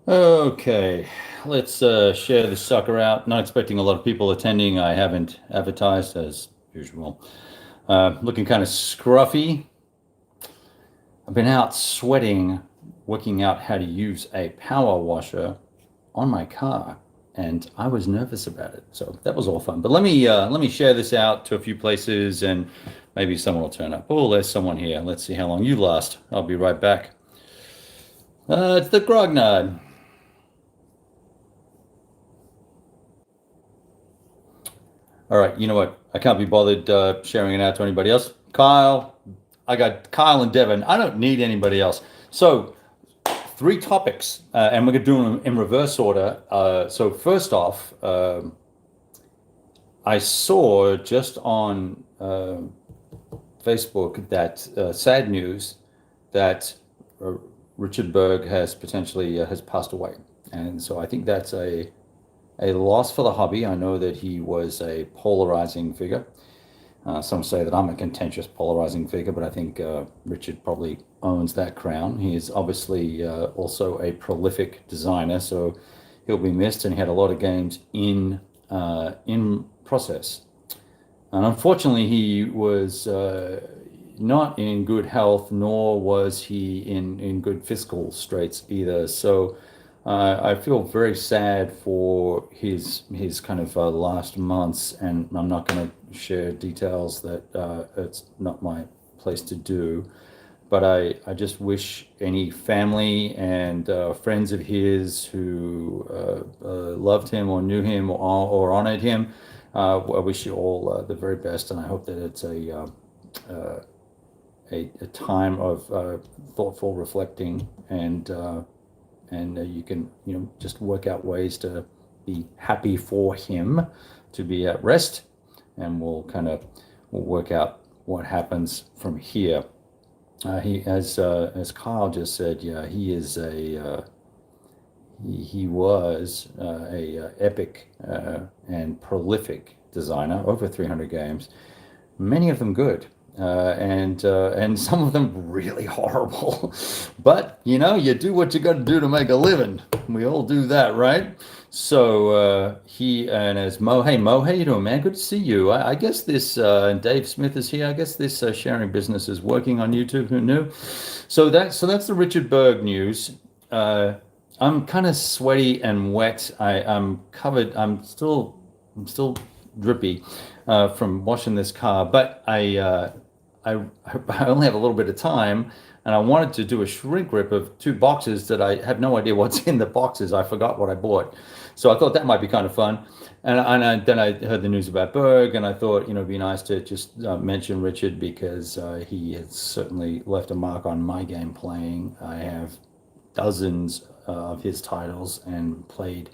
Okay, let's share this sucker out. Not expecting a lot of people attending. I haven't advertised as usual. Looking kind of scruffy. I've been out sweating, working out how to use a power washer on my car, and I was nervous about it. So that was all fun. But let me share this out to a few places, and maybe someone will turn up. Oh, there's someone here. Let's see how long you last. I'll be right back. It's the Grognard. All right, you know what? I can't be bothered sharing it out to anybody else. Kyle, I got Kyle and Devin. I don't need anybody else. So, three topics, and we're going to do them in reverse order. So, first off, I saw just on Facebook that sad news that uh, Richard Berg has potentially has passed away, and so I think that's a loss for the hobby. I know that he was a polarizing figure. Some say that I'm a contentious polarizing figure, but I think Richard probably owns that crown. He is obviously also a prolific designer, so he'll be missed. And he had a lot of games in process. And unfortunately, he was not in good health, nor was he in good fiscal straits either. So I feel very sad for his kind of last months, and I'm not going to share details that it's not my place to do. But I just wish any family and friends of his who loved him or knew him or honored him, I wish you all the very best, and I hope that it's a time of thoughtful reflecting and you can just work out ways to be happy for him to be at rest, and we'll work out what happens from here. He as Kyle just said, yeah, he was a epic and prolific designer, over 300 games, many of them good, and some of them really horrible. But you do what you got to do to make a living. We all do that, right? So he and as Mo, hey Mo, how you doing, man? Good to see you. I guess this Dave Smith is here. I guess this sharing business is working on YouTube. Who knew? So that's the Richard Berg news. I'm kind of sweaty and wet. I'm covered. I'm still drippy from washing this car, but I only have a little bit of time, and I wanted to do a shrink rip of two boxes that I have no idea what's in the boxes. I forgot what I bought, so I thought that might be kind of fun. Then I heard the news about Berg, and I thought it'd be nice to just mention Richard because he has certainly left a mark on my game playing. I have dozens of his titles and played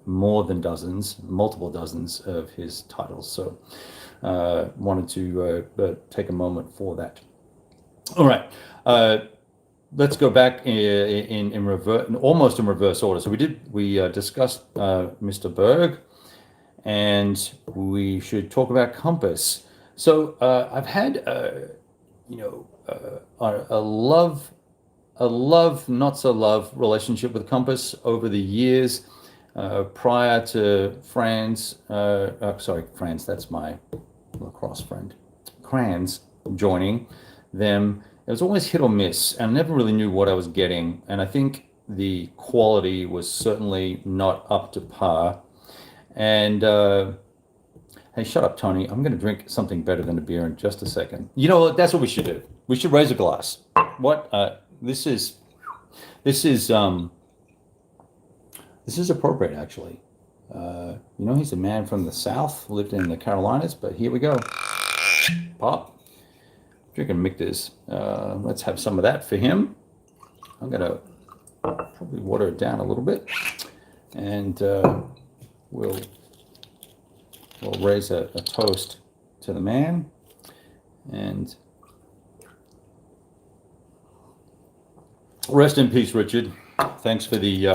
more than dozens, multiple dozens of his titles. So wanted to take a moment for that. All right. Let's go back in reverse, almost in reverse order. So we discussed Mr. Berg, and we should talk about Compass. So I've had a love, not so love relationship with Compass over the years. Prior to Franz, Franz, that's my lacrosse friend, Kranz joining them, it was always hit or miss, and I never really knew what I was getting. And I think the quality was certainly not up to par. And hey, shut up, Tony. I'm going to drink something better than a beer in just a second. That's what we should do. We should raise a glass. What? This is appropriate, actually. He's a man from the South, lived in the Carolinas, but here we go. Pop. Drinking Michter's. Let's have some of that for him. I'm going to probably water it down a little bit, and we'll raise a toast to the man. And rest in peace, Richard. Thanks for the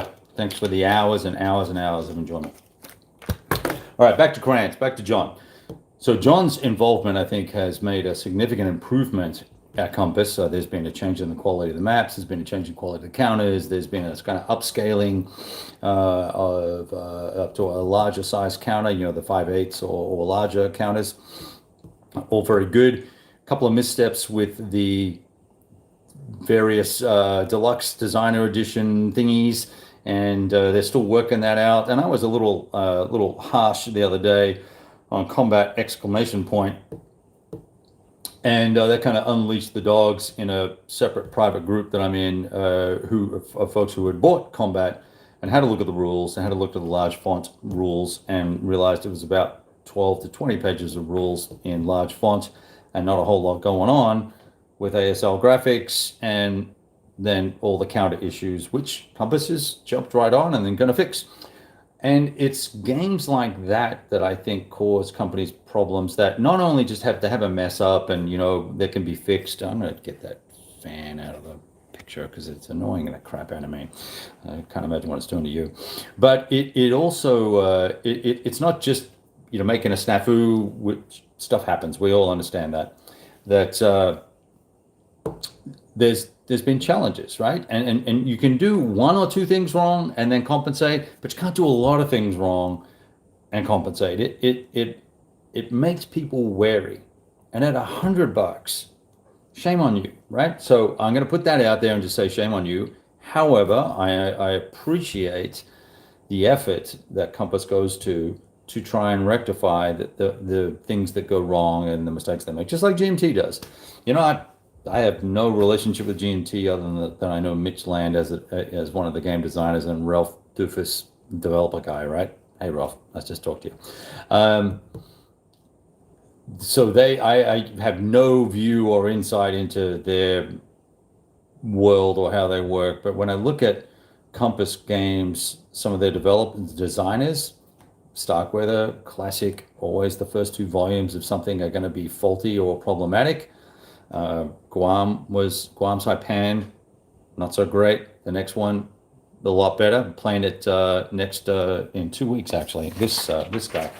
hours and hours and hours of enjoyment. All right, back to Krantz, back to John. So John's involvement, I think, has made a significant improvement at Compass. So there's been a change in the quality of the maps. There's been a change in quality of the counters. There's been a kind of upscaling of up to a larger size counter. The 5/8 or larger counters. All very good. A couple of missteps with the various deluxe designer edition thingies, and they're still working that out. And I was a little harsh the other day on combat exclamation point, and that kind of unleashed the dogs in a separate private group that I'm in, who of folks who had bought combat and had to look at the rules and had to look at the large font rules and realized it was about 12 to 20 pages of rules in large font and not a whole lot going on with ASL graphics, and then all the counter issues, which Compass has jumped right on and then going to fix. And it's games like that that I think cause companies problems that not only just have to have a mess up and, they can be fixed. I'm going to get that fan out of the picture because it's annoying the crap out of me. I can't imagine what it's doing to you. But it also, it's not just, making a snafu, which stuff happens. We all understand that there's been challenges, right? And you can do one or two things wrong and then compensate, but you can't do a lot of things wrong and compensate. It makes people wary. And at $100, shame on you, right? So I'm going to put that out there and just say shame on you. However, I appreciate the effort that Compass goes to try and rectify the things that go wrong and the mistakes they make, just like GMT does. I have no relationship with GMT other than I know Mitch Land as one of the game designers and Ralph Doofus, developer guy, right? Hey, Ralph, let's just talk to you. So I have no view or insight into their world or how they work. But when I look at Compass games, some of their designers, Starkweather, classic, always the first two volumes of something are going to be faulty or problematic. Guam Saipan, not so great. The next one, a lot better. I'm playing it next in 2 weeks actually. This guy,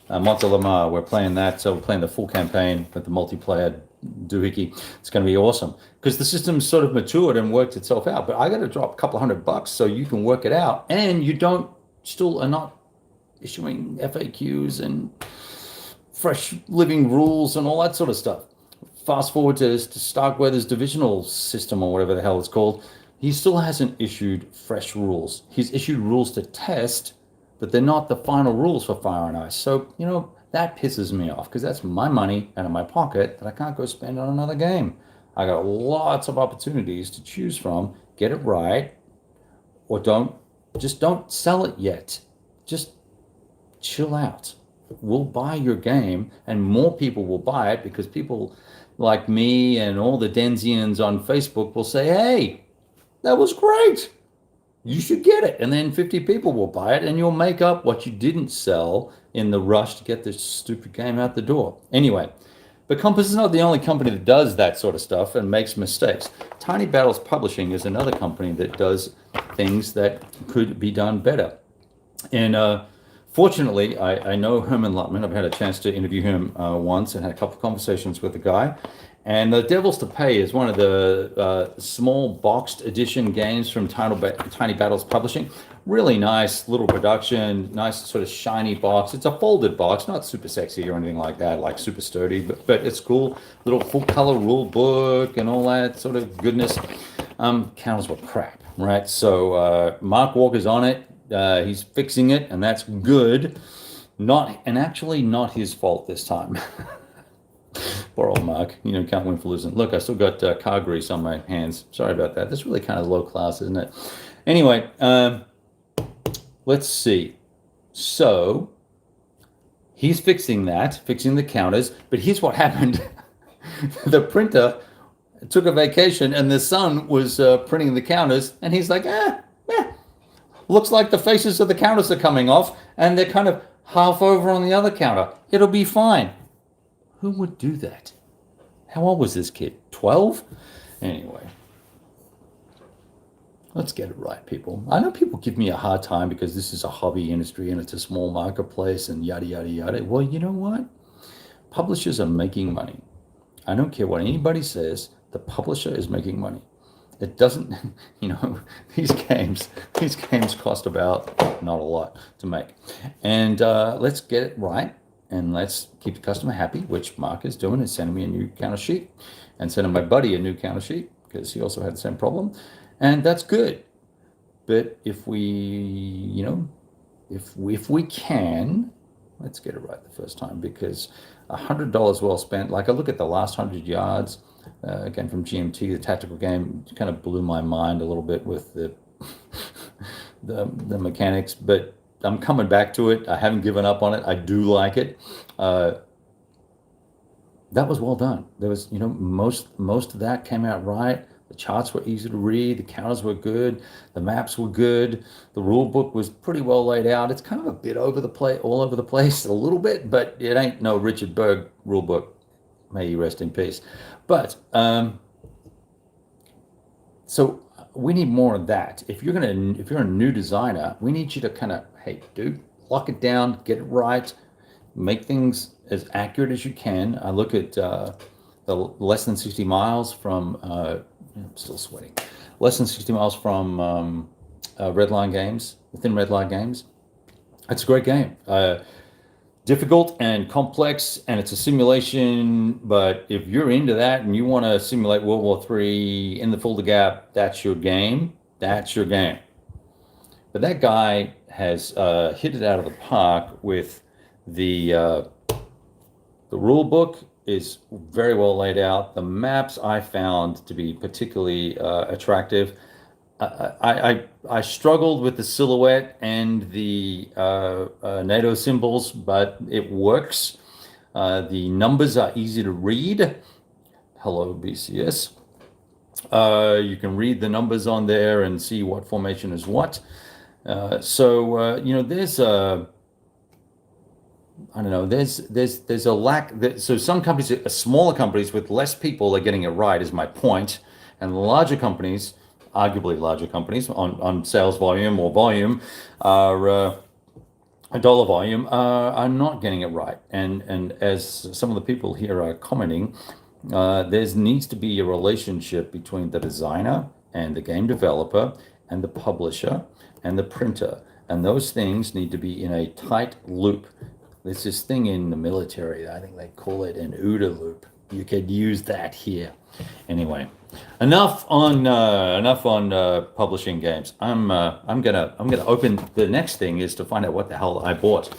Montelamar, we're playing that. So we're playing the full campaign with the multiplayer doohickey. It's going to be awesome because the system's sort of matured and worked itself out. But I got to drop a couple $100 so you can work it out, and you are not issuing FAQs and fresh living rules and all that sort of stuff. Fast forward to Starkweather's divisional system or whatever the hell it's called. He still hasn't issued fresh rules. He's issued rules to test, but they're not the final rules for Fire and Ice. So, that pisses me off because that's my money out of my pocket that I can't go spend on another game. I got lots of opportunities to choose from. Get it right, or don't sell it yet. Just chill out. We'll buy your game, and more people will buy it because people like me and all the Denzians on Facebook will say, hey, that was great. You should get it. And then 50 people will buy it, and you'll make up what you didn't sell in the rush to get this stupid game out the door. Anyway, but Compass is not the only company that does that sort of stuff and makes mistakes. Tiny Battles Publishing is another company that does things that could be done better. And fortunately, I know Herman Luttman. I've had a chance to interview him once and had a couple of conversations with the guy. And The Devils to Pay is one of the small boxed edition games from Tiny Battles Publishing. Really nice little production, nice sort of shiny box. It's a folded box, not super sexy or anything like that, like super sturdy, but it's cool. Little full color rule book and all that sort of goodness. Counters were crap, right? So Mark Walker's on it. He's fixing it, and that's good. Actually not his fault this time. Poor old Mark, can't win for losing. Look, I still got car grease on my hands. Sorry about that. That's really kind of low class, isn't it? Anyway, let's see. So he's fixing the counters, but here's what happened. The printer took a vacation, and the son was printing the counters, and he's like, looks like the faces of the counters are coming off, and they're kind of half over on the other counter. It'll be fine. Who would do that? How old was this kid? 12? Anyway, let's get it right, people. I know people give me a hard time because this is a hobby industry and it's a small marketplace and yada, yada, yada. Well, you know what? Publishers are making money. I don't care what anybody says. the publisher is making money. It doesn't, these games cost about not a lot to make. And let's get it right, and let's keep the customer happy, which Mark is doing, is sending me a new counter sheet, and sending my buddy a new counter sheet, because he also had the same problem. And that's good. But if we, if we can, let's get it right the first time, because $100 well spent. Like, I look at the last 100 yards, again from GMT, the tactical game, kind of blew my mind a little bit with the the mechanics, but I'm coming back to it. I haven't given up on it. I do like it. That was well done. There was, most of that came out right. The charts were easy to read. The counters were good. The maps were good. The rule book was pretty well laid out. It's kind of a bit all over the place a little bit, but it ain't no Richard Berg rule book. May he rest in peace. But so we need more of that. If you're a new designer, we need you to kind of, hey, dude, lock it down, get it right, make things as accurate as you can. I look at the less than 60 miles from. I'm still sweating. Less than 60 miles from Redline Games, within Redline Games. It's a great game. Difficult and complex, and it's a simulation, but if you're into that and you want to simulate World War III in the Fulda Gap, that's your game. That's your game. But that guy has hit it out of the park with the rule book. Is very well laid out. The maps I found to be particularly attractive. I struggled with the silhouette and the NATO symbols, but it works. The numbers are easy to read. Hello, BCS. You can read the numbers on there and see what formation is what. There's I don't know. There's a lack. So some companies, smaller companies with less people, are getting it right. Is my point. And larger companies, arguably larger companies on sales volume or volume, are a dollar volume, are not getting it right. And as some of the people here are commenting, there needs to be a relationship between the designer and the game developer and the publisher and the printer, and those things need to be in a tight loop. There's this thing in the military, I think they call it an OODA loop. You could use that here. Anyway, enough on publishing games. I'm gonna open. The next thing is to find out what the hell I bought.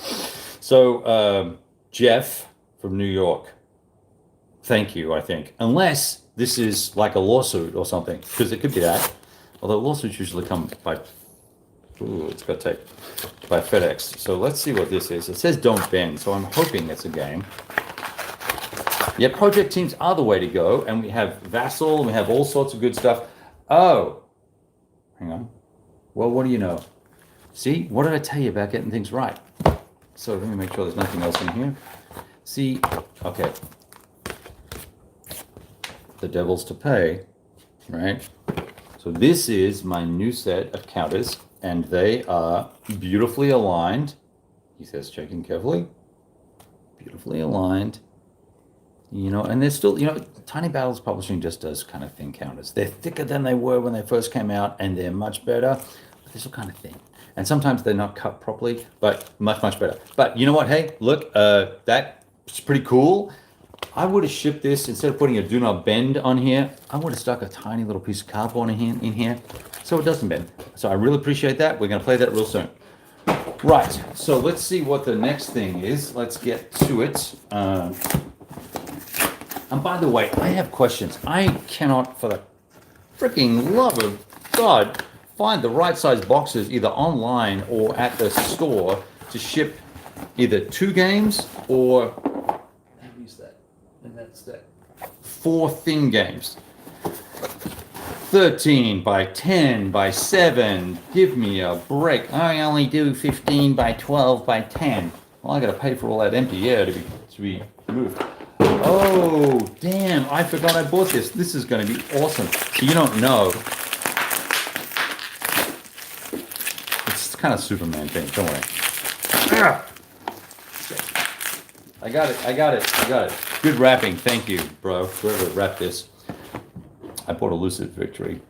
So Jeff from New York, thank you. I think, unless this is like a lawsuit or something, because it could be that. Although lawsuits usually come by. Ooh, it's got tape by FedEx. So let's see what this is. It says don't bend, so I'm hoping it's a game. Yeah, project teams are the way to go, and we have Vassal, and we have all sorts of good stuff. Oh, hang on. Well, what do you know? See, what did I tell you about getting things right? So let me make sure there's nothing else in here. See, okay. The devil's to pay, right? So this is my new set of counters, and they are beautifully aligned. He says, checking carefully. Beautifully aligned. And they're still, Tiny Battles Publishing just does kind of thin counters. They're thicker than they were when they first came out, and they're much better, but they're still kind of thin. And sometimes they're not cut properly, but much, much better. But you know what? Hey, look, that's pretty cool. I would have shipped this, instead of putting a do not bend on here, I would have stuck a tiny little piece of cardboard in here so it doesn't bend. So I really appreciate that. We're going to play that real soon. Right, so let's see what the next thing is. Let's get to it. And by the way, I have questions. I cannot, for the freaking love of God, find the right size boxes either online or at the store to ship either 2 games or, and that's that, 4 thin games. 13 by 10 by 7. Give me a break. I only do 15 by 12 by 10. Well, I got to pay for all that empty air to be moved. Oh, damn. I forgot I bought this. This is going to be awesome. So you don't know. It's kind of Superman thing. Don't worry. I got it. Good wrapping. Thank you, bro. Whoever wrapped this. I bought Elusive Victory.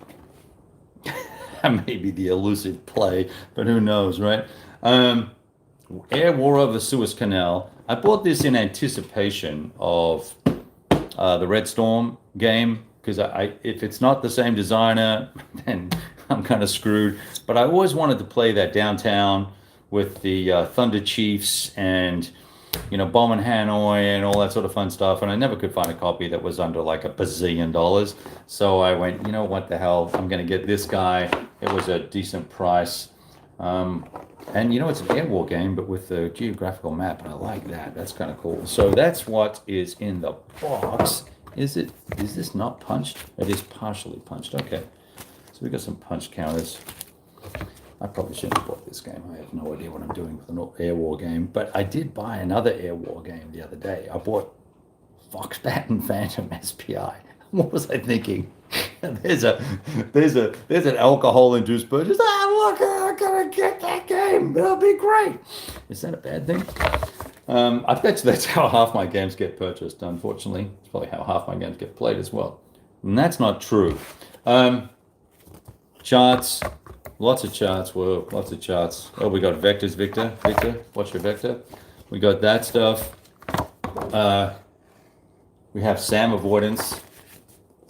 Maybe the elusive play, but who knows, right? Air War over the Suez Canal. I bought this in anticipation of the Red Storm game, because if it's not the same designer, then I'm kind of screwed. But I always wanted to play that downtown with the Thunder Chiefs and bombing Hanoi and all that sort of fun stuff. And I never could find a copy that was under like $1 bazillion. So I went, what the hell? I'm going to get this guy. It was a decent price. And it's an air war game, but with a geographical map, and I like that. That's kind of cool. So that's what is in the box. Is this not punched? It is partially punched. Okay. So we got some punch counters. I probably shouldn't have bought this game. I have no idea what I'm doing with an air war game. But I did buy another air war game the other day. I bought Foxbat and Phantom SPI. What was I thinking? There's an alcohol-induced purchase. Look, I'm gonna get that game. It'll be great. Is that a bad thing? I bet that's how half my games get purchased. Unfortunately, it's probably how half my games get played as well, and that's not true. Charts, lots of charts. Whoa, lots of charts. Oh, we got vectors. Victor, what's your vector? We got that stuff. We have SAM avoidance.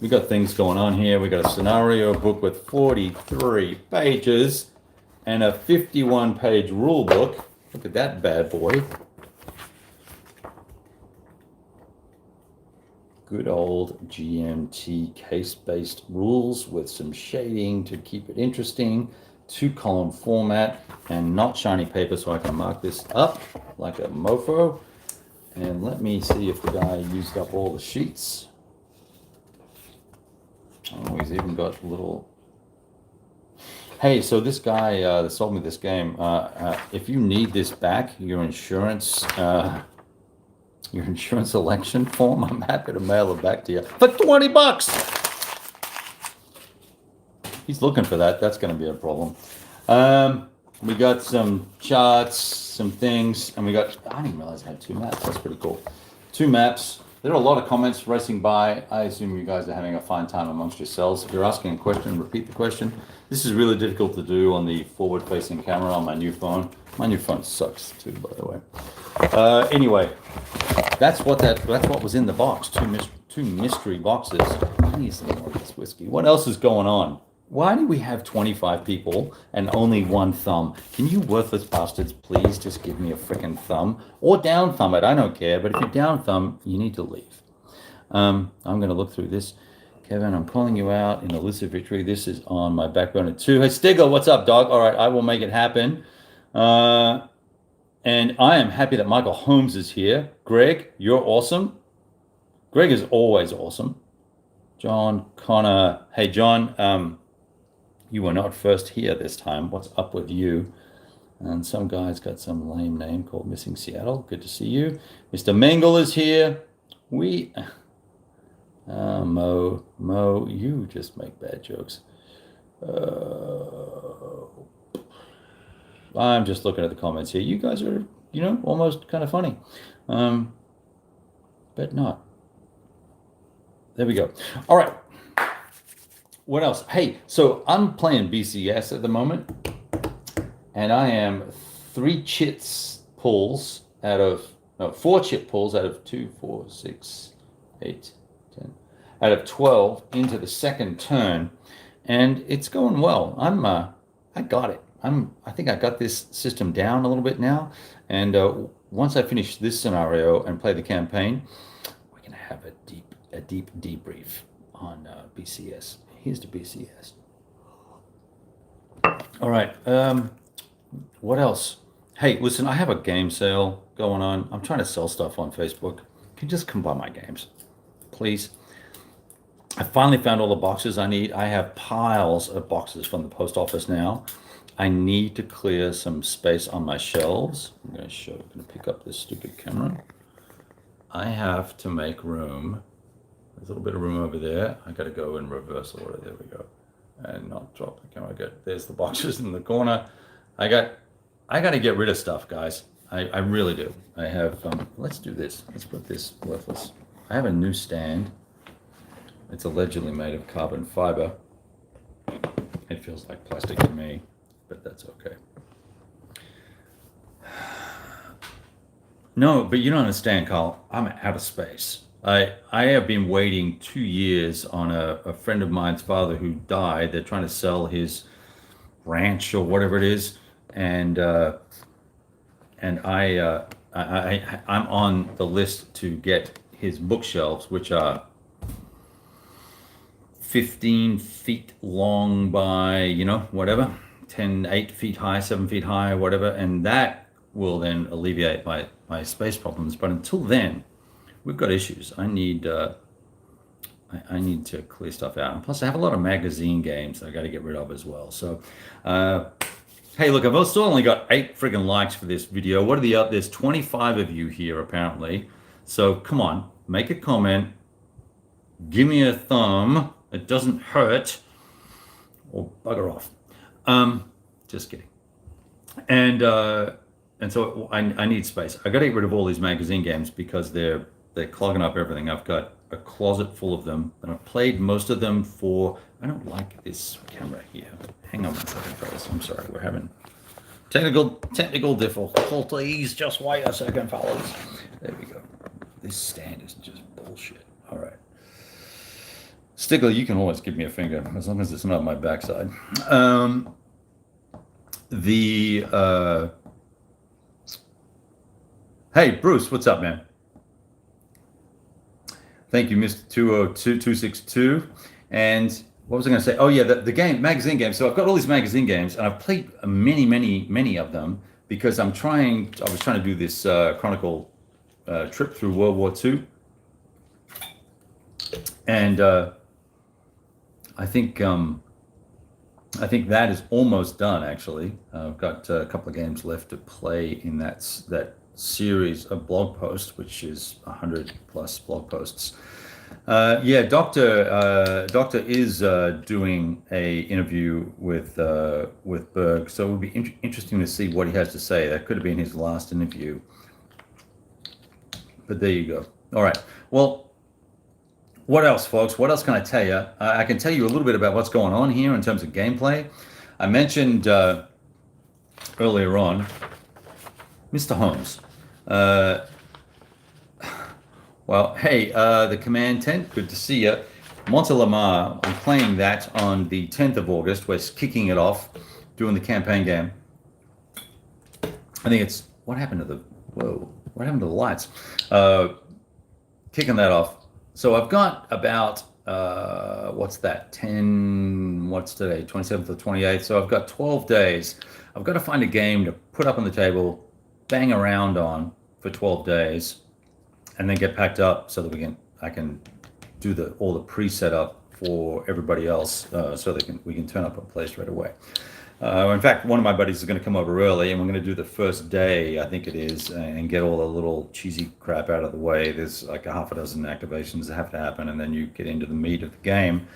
We got things going on here. We got a scenario book with 43 pages and a 51-page rule book. Look at that bad boy. Good old GMT case-based rules with some shading to keep it interesting. 2-column format and not shiny paper, so I can mark this up like a mofo. And let me see if the guy used up all the sheets. Oh, he's even got little... Hey, so this guy that sold me this game, if you need this back, your insurance election form, I'm happy to mail it back to you for $20. He's looking for that. That's going to be a problem. We got some charts, some things, and I didn't realize I had 2 maps. That's pretty cool. 2 maps. There are a lot of comments racing by. I assume you guys are having a fine time amongst yourselves. If you're asking a question, repeat the question. This is really difficult to do on the forward-facing camera on my new phone. My new phone sucks too, by the way. Anyway, that's what was in the box. 2 mystery boxes. I need some more of this whiskey. What else is going on? Why do we have 25 people and only 1 thumb? Can you worthless bastards please just give me a freaking thumb? Or down thumb it, I don't care. But if you down thumb, you need to leave. I'm going to look through this. Kevin, I'm calling you out in Elusive Victory. This is on my background at 2. Hey, Stigler, what's up, dog? All right, I will make it happen. And I am happy that Michael Holmes is here. Greg, you're awesome. Greg is always awesome. John Connor. Hey, John, you were not first here this time. What's up with you? And some guy's got some lame name called Missing Seattle. Good to see you. Mr. Mangle is here. Mo, you just make bad jokes. I'm just looking at the comments here. You guys are, almost kind of funny. But not. There we go. All right. What else? Hey, so I'm playing BCS at the moment, and I am 4 chip pulls out of 2, 4, 6, 8, 10, out of 12 into the second turn, and it's going well. I got it. I think I got this system down a little bit now, and once I finish this scenario and play the campaign, we're gonna have a deep debrief on BCS. Here's the BCS. All right. What else? Hey, listen, I have a game sale going on. I'm trying to sell stuff on Facebook. Can you just come buy my games, please? I finally found all the boxes I need. I have piles of boxes from the post office now. I need to clear some space on my shelves. I'm going to pick up this stupid camera. I have to make room. There's a little bit of room over there. I got to go in reverse order. There we go. And not drop the camera. There's the boxes in the corner. I got to get rid of stuff, guys. I really do. I have, let's do this. Let's put this worthless. I have a new stand. It's allegedly made of carbon fiber. It feels like plastic to me, but that's okay. No, but you don't understand, Carl. I'm out of space. I have been waiting 2 years on a friend of mine's father who died. They're trying to sell his ranch or whatever it is, and I'm on the list to get his bookshelves, which are 15 feet long by, whatever, 8 feet high, 7 feet high, whatever. And that will then alleviate my space problems. But until then, we've got issues. I need to clear stuff out. And plus, I have a lot of magazine games that I got to get rid of as well. So, hey, look, I've still only got 8 friggin' likes for this video. What are the up? There's 25 of you here, apparently. So come on, make a comment. Give me a thumb. It doesn't hurt. Or bugger off. Just kidding. And so I need space. I got to get rid of all these magazine games because they're clogging up everything. I've got a closet full of them, and I've played most of them for. I don't like this camera here. Hang on one second, fellas. I'm sorry. We're having technical difficulties. Just wait a second, fellas. There we go. This stand is just bullshit. All right. Stickler, you can always give me a finger as long as it's not my backside. Hey, Bruce, what's up, man? Thank you, Mr. 202262. And what was I going to say? Oh, yeah, the magazine game. So I've got all these magazine games, and I've played many of them because I was trying to do this Chronicle trip through World War II. And I think that is almost done, actually. I've got a couple of games left to play in that series of blog posts, which is 100 plus blog posts. Yeah, Doctor is doing a interview with Berg, so it would be interesting to see what he has to say. That could have been his last interview, but there you go. All right. Well, what else, folks? What else can I tell you? I can tell you a little bit about what's going on here in terms of gameplay. I mentioned earlier on, Mr. Holmes. Well, hey, the command tent, good to see you. Montelamar, I'm playing that on the 10th of August. We're kicking it off, doing the campaign game. I think it's, what happened to the lights? Kicking that off. So I've got about, what's that, 10, what's today, 27th or 28th? So I've got 12 days. I've got to find a game to put up on the table, bang around on for 12 days, and then get packed up so that I can do all the pre-setup for everybody else, so we can turn up and play straight away. In fact, one of my buddies is going to come over early, and we're going to do the first day, I think it is, and get all the little cheesy crap out of the way. There's like a half a dozen activations that have to happen, and then you get into the meat of the game.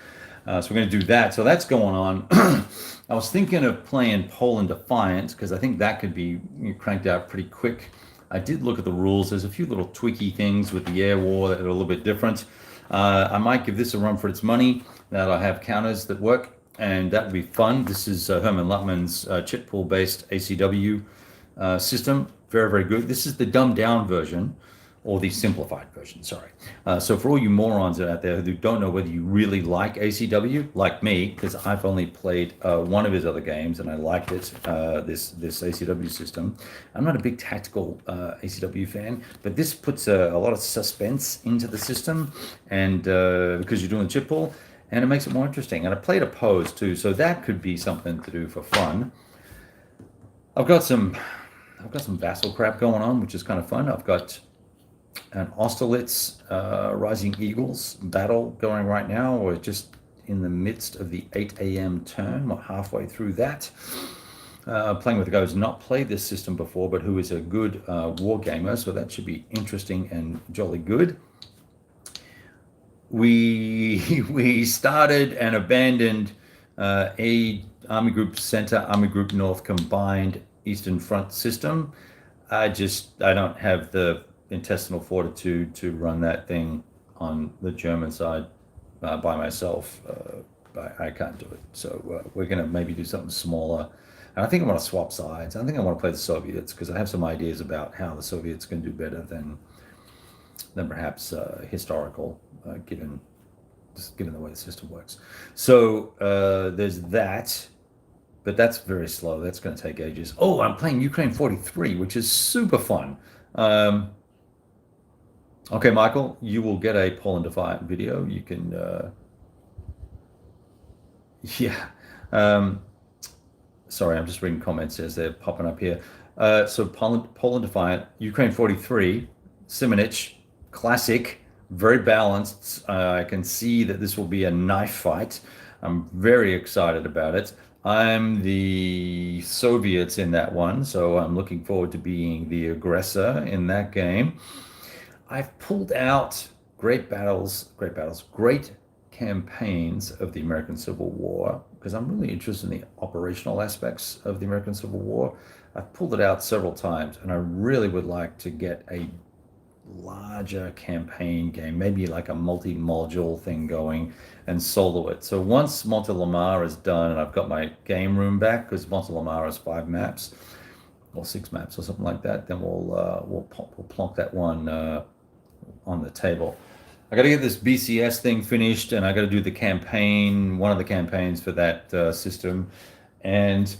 So we're going to do that. So that's going on. I was thinking of playing Poland Defiant because I think that could be cranked out pretty quick. I did look at the rules. There's a few little tweaky things with the air war that are a little bit different. I might give this a run for its money. That I have counters that work, and that would be fun. This is Herman Luttman's chit pool based ACW system. Very, very good. This is the dumbed down version, or the simplified version, sorry. So for all you morons out there who don't know whether you really like ACW, like me, because I've only played one of his other games and I liked it, this ACW system. I'm not a big tactical ACW fan, but this puts a lot of suspense into the system, and because you're doing the chip pull, and it makes it more interesting. And I played opposed too, so that could be something to do for fun. I've got some vassal crap going on, which is kind of fun. I've got an Austerlitz Rising Eagles battle going right now. We're just in the midst of the 8 a.m. turn. We're halfway through that. Playing with a guy who's not played this system before, but who is a good war gamer, so that should be interesting and jolly good. We started and abandoned a Army Group Center, Army Group North combined Eastern Front system. I don't have the intestinal fortitude to run that thing on the German side by myself. I can't do it. So we're going to maybe do something smaller. And I think I want to swap sides. I think I want to play the Soviets because I have some ideas about how the Soviets can do better than perhaps historical, given the way the system works. So there's that. But that's very slow. That's going to take ages. Oh, I'm playing Ukraine 43, which is super fun. Okay, Michael, you will get a Poland Defiant video. You can, yeah. Sorry, I'm just reading comments as they're popping up here. So Poland Defiant, Ukraine 43, Simonich, classic, very balanced. I can see that this will be a knife fight. I'm very excited about it. I'm the Soviets in that one, so I'm looking forward to being the aggressor in that game. I've pulled out great campaigns of the American Civil War because I'm really interested in the operational aspects of the American Civil War. I've pulled it out several times, and I really would like to get a larger campaign game, maybe like a multi-module thing going and solo it. So once Montelimar is done and I've got my game room back, because Montelimar is 5 maps or 6 maps or something like that, then we'll plonk that one on the table. I got to get this BCS thing finished, and I got to do the campaign, one of the campaigns for that system, and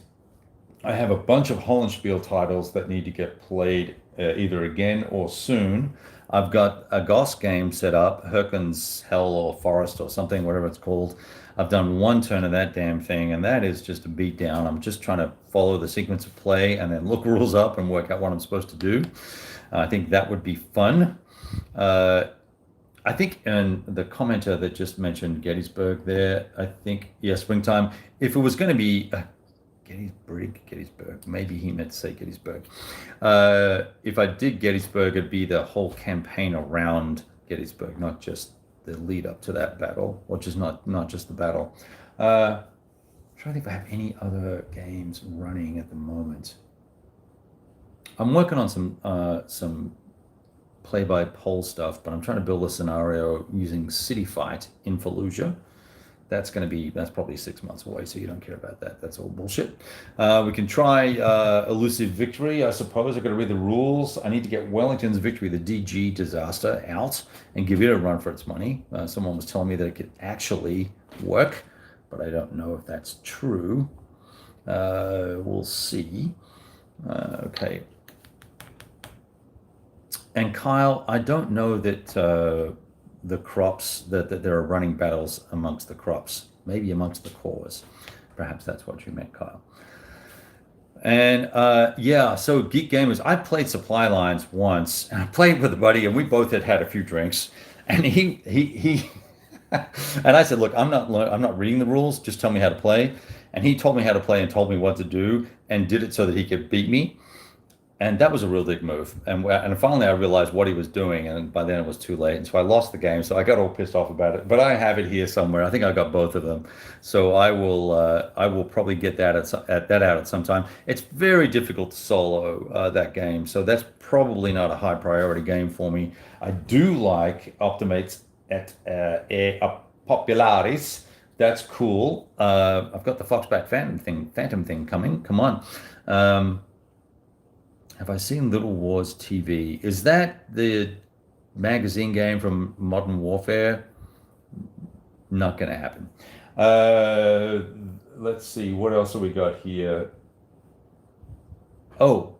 I have a bunch of Hollenspiel titles that need to get played either again or soon. I've got a Goss game set up, Herken's Hell or Forest or something, whatever it's called. I've done one turn of that damn thing, and that is just a beat down. I'm just trying to follow the sequence of play and then look rules up and work out what I'm supposed to do. I think that would be fun. I think, and the commenter that just mentioned Gettysburg there, I think, yeah, springtime. If it was going to be Gettysburg, maybe he meant to say Gettysburg. If I did Gettysburg, it'd be the whole campaign around Gettysburg, not just the lead up to that battle, or just not just the battle. I'm trying to think if I have any other games running at the moment. I'm working on some play-by-poll stuff, but I'm trying to build a scenario using City Fight in Fallujah. That's probably 6 months away, so you don't care about that. That's all bullshit. We can try Elusive Victory, I suppose. I've got to read the rules. I need to get Wellington's Victory, the DG disaster, out and give it a run for its money. Someone was telling me that it could actually work, but I don't know if that's true. We'll see. Okay. And Kyle, I don't know that the crops, that there are running battles amongst the crops, maybe amongst the cores. Perhaps that's what you meant, Kyle. And yeah, so Geek Gamers, I played Supply Lines once, and I played with a buddy, and we both had a few drinks, and he and I said, look, I'm not reading the rules, just tell me how to play. And he told me how to play and told me what to do and did it so that he could beat me. And that was a real big move. And finally I realized what he was doing, and by then it was too late. And so I lost the game. So I got all pissed off about it. But I have it here somewhere. I think I got both of them. So I will probably get that out at some time. It's very difficult to solo that game. So that's probably not a high priority game for me. I do like Optimates et Popularis. That's cool. I've got the Foxbat Phantom thing coming. Come on. Have I seen Little Wars TV? Is that the magazine game from Modern Warfare? Not going to happen. Let's see. What else have we got here? Oh,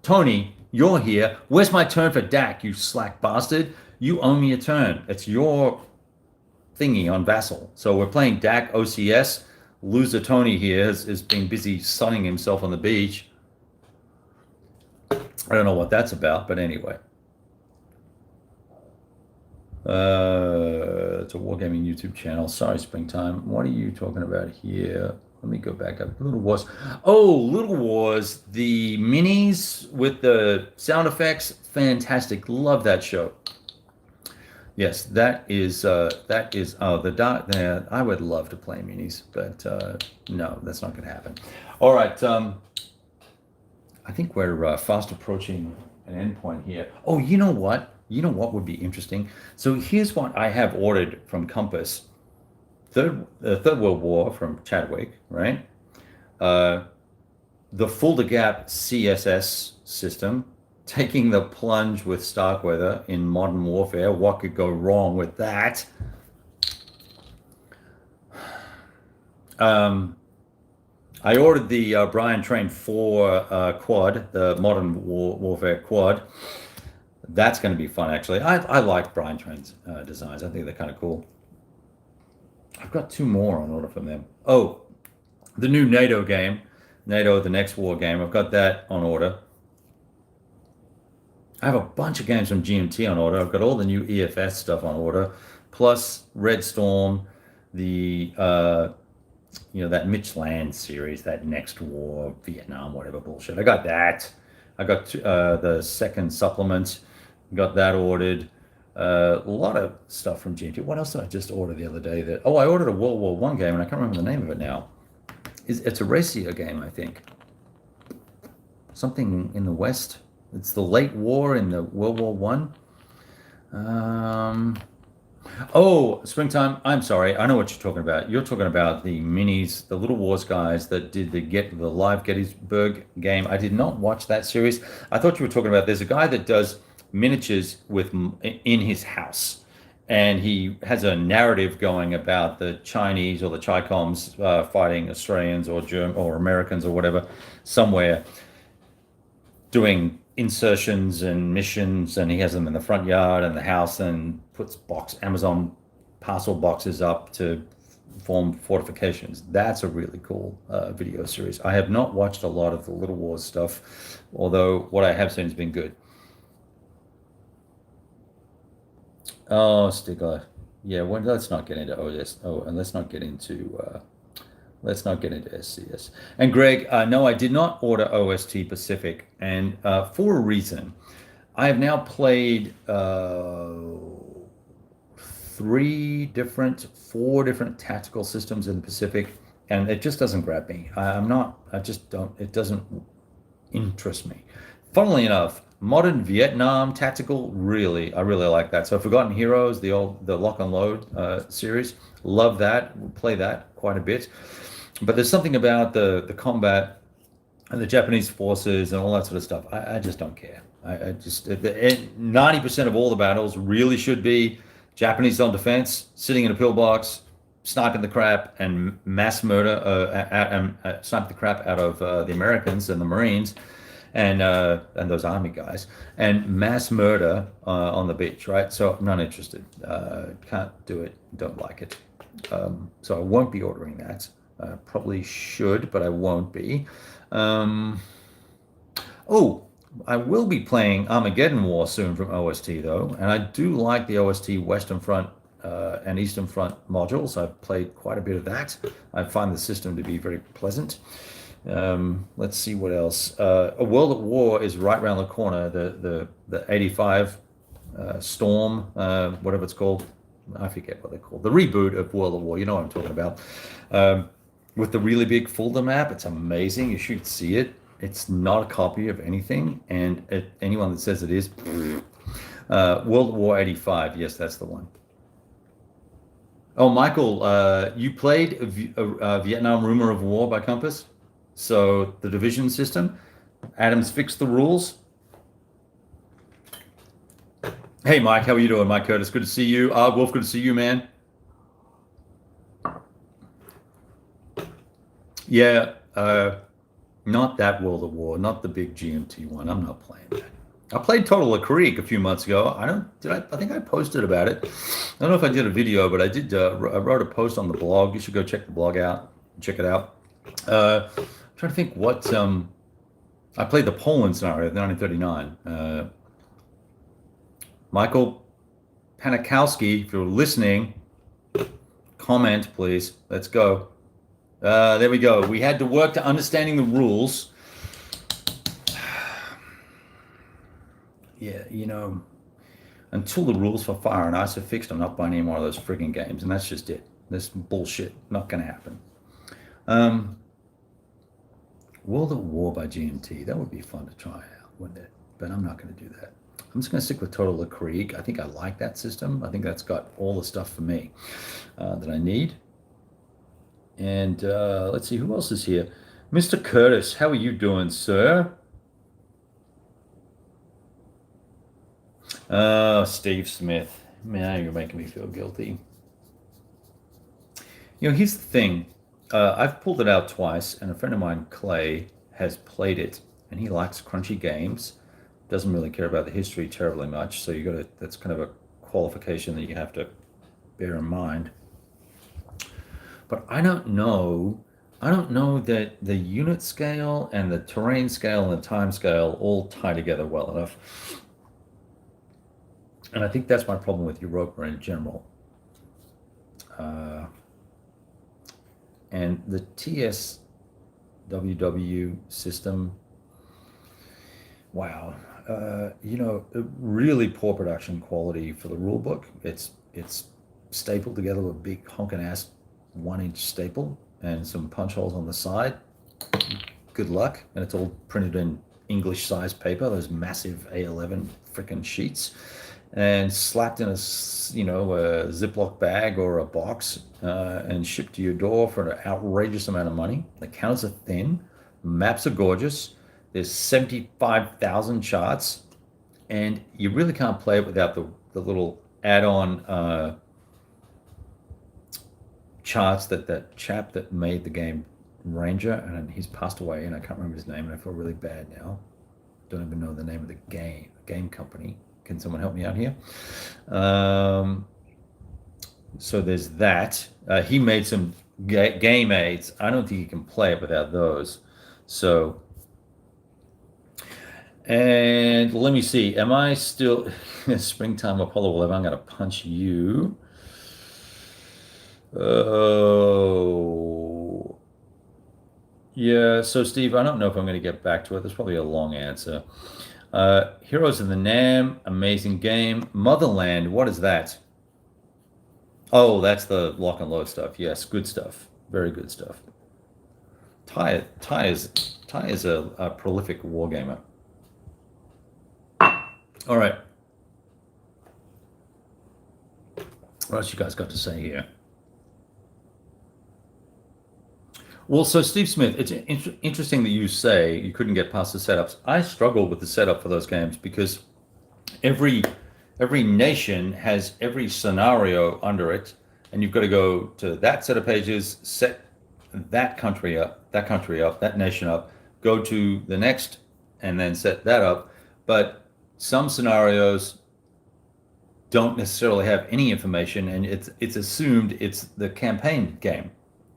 Tony, you're here. Where's my turn for Dak, you slack bastard? You owe me a turn. It's your thingy on Vassal. So we're playing Dak OCS. Loser Tony here has been busy sunning himself on the beach. I don't know what that's about, but anyway. It's a Wargaming YouTube channel. Sorry, Springtime. What are you talking about here? Let me go back up. Little Wars. Oh, Little Wars. The minis with the sound effects. Fantastic. Love that show. Yes, that is the dot. I would love to play minis, but no, that's not going to happen. All right. I think we're fast approaching an endpoint here. Oh, you know what? You know what would be interesting? So here's what I have ordered from Compass. Third World War from Chadwick, right? Uh, the Fulda Gap CSS system, taking the plunge with Starkweather in modern warfare. What could go wrong with that? I ordered the Brian Train 4 quad, the modern warfare quad. That's going to be fun, actually. I like Brian Train's designs. I think they're kind of cool. I've got two more on order from them. Oh, the new NATO game, NATO, the next war game. I've got that on order. I have a bunch of games from GMT on order. I've got all the new EFS stuff on order, plus Red Storm, the that Mitch Land series, that Next War, Vietnam, whatever bullshit. I got that. I got the second supplement. Got that ordered. A lot of stuff from GMT. What else did I just order the other day? I ordered a World War One game, and I can't remember the name of it now. It's a racier game, I think. Something in the West. It's the late war in the World War One. Springtime. I'm sorry. I know what you're talking about. You're talking about the minis, the Little Wars guys that did the live Gettysburg game. I did not watch that series. I thought you were talking about. There's a guy that does miniatures in his house, and he has a narrative going about the Chinese or the Chi-Coms fighting Australians or German or Americans or whatever somewhere, doing insertions and missions, and he has them in the front yard and the house, and puts Amazon parcel boxes up to form fortifications. That's a really cool video series. I have not watched a lot of the Little Wars stuff, although what I have seen has been good. Oh, Stigler. Yeah, let's not get into OS. Oh, and let's not get into SCS. And Greg, no, I did not order OST Pacific, and for a reason. I have now played four different tactical systems in the Pacific, and it just doesn't grab me. It doesn't interest me. Funnily enough, modern Vietnam tactical, I really like that. So Forgotten Heroes, the Lock and Load series, love that. Play that quite a bit. But there's something about the combat and the Japanese forces and all that sort of stuff. I just don't care. 90% of all the battles really should be Japanese on defense, sitting in a pillbox, sniping the crap and mass murder, snipe the crap out of the Americans and the Marines and those army guys, and mass murder on the beach, right? So I'm not interested. Can't do it. Don't like it. So I won't be ordering that. Probably should, but I won't be. I will be playing Armageddon War soon from OST though, and I do like the OST Western Front and Eastern Front modules. I've played quite a bit of that. I find the system to be very pleasant. Let's see what else. A World at War is right around the corner. The 85 Storm, whatever it's called. I forget what they're called. The reboot of World at War. You know what I'm talking about. With the really big folder map, it's amazing. You should see it. It's not a copy of anything, and anyone that says it is, World War 85. Yes, that's the one. Oh, Michael, you played Vietnam Rumor of War by Compass? So the division system, Adams fixed the rules. Hey, Mike, how are you doing? Mike Curtis, good to see you. Wolf, good to see you, man. Yeah, not that World of War, not the big GMT one. I'm not playing that. I played Total Creek a few months ago. I think I posted about it. I don't know if I did a video, but I did. I wrote a post on the blog. You should go check the blog out. Check it out. I'm trying to think what. I played the Poland scenario, 1939. Michael Panikowski, if you're listening, comment, please. Let's go. There we go. We had to work to understanding the rules. Yeah, until the rules for Fire and Ice are fixed, I'm not buying any more of those frigging games, and that's just it. This bullshit, not going to happen. World at War by GMT, that would be fun to try out, wouldn't it? But I'm not going to do that. I'm just going to stick with Total Le Krieg. I think I like that system. I think that's got all the stuff for me that I need. And let's see, who else is here? Mr. Curtis, how are you doing, sir? Steve Smith. Man, you're making me feel guilty. Here's the thing. I've pulled it out twice, and a friend of mine, Clay, has played it, and he likes crunchy games. Doesn't really care about the history terribly much, so that's kind of a qualification that you have to bear in mind. But I don't know that the unit scale and the terrain scale and the time scale all tie together well enough. And I think that's my problem with Europa in general. And the TSWW system, wow, really poor production quality for the rule book. It's stapled together with a big honking ass 1-inch staple and some punch holes on the side. Good luck. And it's all printed in English size paper, those massive A11 freaking sheets, and slapped in a Ziploc bag or a box and shipped to your door for an outrageous amount of money. The counters are thin, maps are gorgeous. There's 75,000 charts, and you really can't play it without the little add-on charts that chap that made the game, Ranger, and he's passed away, and I can't remember his name, and I feel really bad now. Don't even know the name of the game company. Can someone help me out here? So there's that. He made some game aids. I don't think you can play it without those. So, and let me see. Am I still Springtime Apollo 11? I'm going to punch you. Oh, yeah. So, Steve, I don't know if I'm going to get back to it. There's probably a long answer. Heroes of the Nam, amazing game. Motherland, what is that? Oh, that's the lock and load stuff. Yes, good stuff. Very good stuff. Ty is a prolific wargamer. All right. What else you guys got to say here? Well, so Steve Smith, it's interesting that you say you couldn't get past the setups. I struggle with the setup for those games because every nation has every scenario under it, and you've got to go to that set of pages, set that country up, that nation up, go to the next, and then set that up. But some scenarios don't necessarily have any information, and it's assumed it's the campaign game.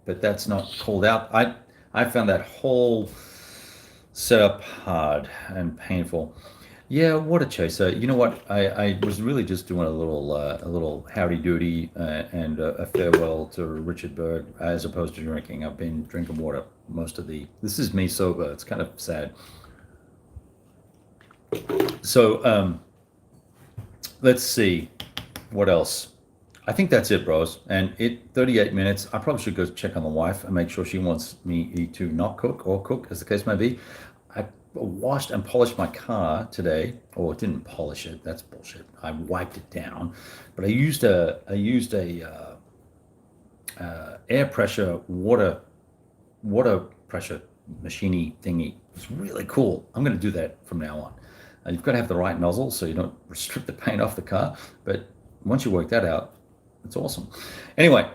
But that's not called out. I found that whole setup hard and painful. Yeah, what a chaser. You know what? I was really just doing a little howdy doody and a farewell to Richard Berg as opposed to drinking. I've been drinking water most of this is me sober. It's kind of sad. So let's see what else. I think that's it, bros. And 38 minutes. I probably should go check on the wife and make sure she wants me to not cook or cook, as the case may be. I washed and polished my car today, or didn't polish it. That's bullshit. I wiped it down, but I used a air pressure water pressure machiney thingy. It's really cool. I'm going to do that from now on. You've got to have the right nozzle so you don't restrict the paint off the car. But once you work that out, it's awesome. Anyway,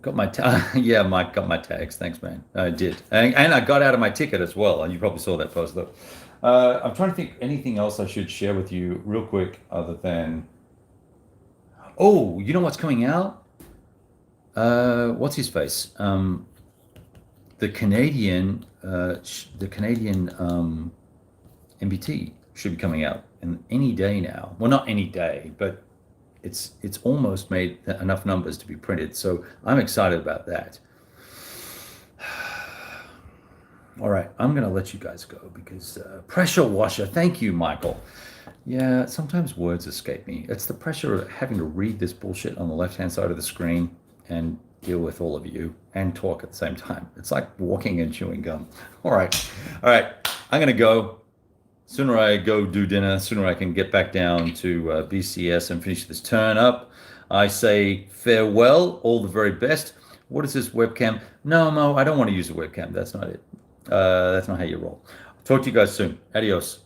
got my yeah, Mike got my tags. Thanks, man. I did, and I got out of my ticket as well. You probably saw that post though. I'm trying to think anything else I should share with you real quick, other than, oh, you know what's coming out? What's his face? The Canadian MBT should be coming out in any day now. Well, not any day, but it's almost made enough numbers to be printed. So I'm excited about that. All right, I'm going to let you guys go because pressure washer. Thank you, Michael. Yeah, sometimes words escape me. It's the pressure of having to read this bullshit on the left-hand side of the screen and deal with all of you and talk at the same time. It's like walking and chewing gum. All right. I'm going to go. Sooner I go do dinner, sooner I can get back down to BCS and finish this turn up. I say farewell, all the very best. What is this webcam? No, Mo, I don't want to use a webcam. That's not it. That's not how you roll. Talk to you guys soon. Adios.